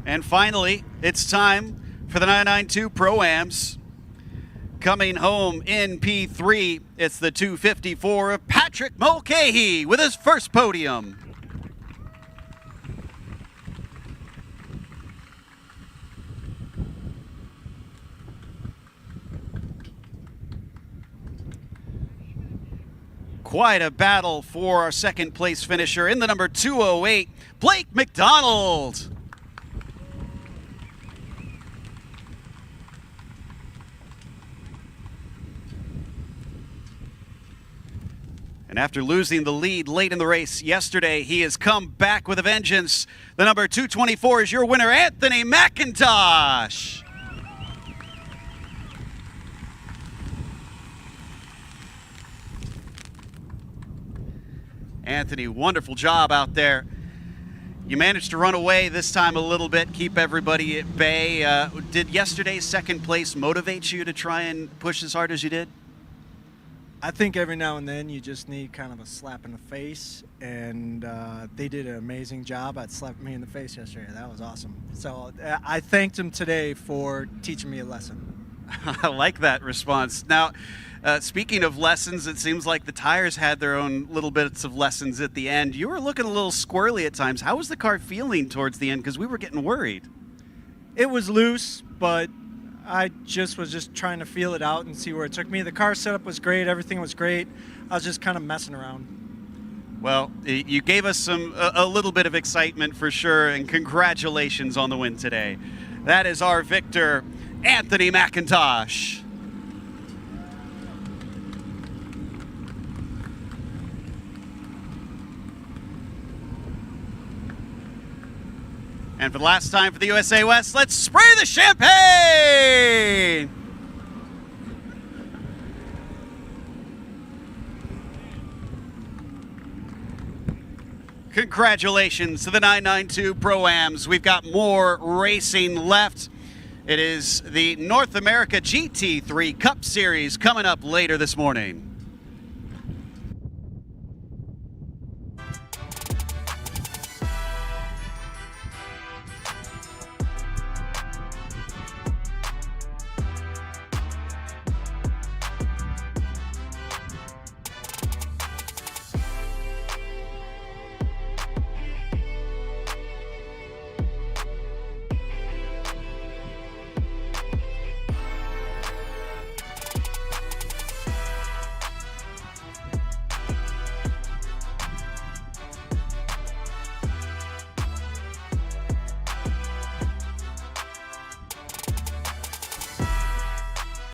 And finally, it's time for the 992 Pro-Ams. Coming home in P3, it's the 254 of Patrick Mulcahy with his first podium. Quite a battle for our second place finisher in the number 208, Blake McDonald. And after losing the lead late in the race yesterday, he has come back with a vengeance. The number 224 is your winner, Anthony McIntosh. Anthony, wonderful job out there. You managed to run away this time a little bit, keep everybody at bay. Did yesterday's second place motivate you to try and push as hard as you did? I think every now and then you just need kind of a slap in the face, and they did an amazing job at slapping me in the face yesterday. That was awesome. So I thanked them today for teaching me a lesson. I like that response. Now, speaking of lessons, it seems like the tires had their own little bits of lessons at the end. You were looking a little squirrely at times. How was the car feeling towards the end? Because we were getting worried. It was loose, but I was just trying to feel it out and see where it took me. The car setup was great. Everything was great. I was just kind of messing around. Well, you gave us a little bit of excitement for sure, and congratulations on the win today. That is our victor, Anthony McIntosh. And for the last time for the USA West, let's spray the champagne! Congratulations to the 992 Pro-Ams. We've got more racing left. It is the North America GT3 Cup Series coming up later this morning.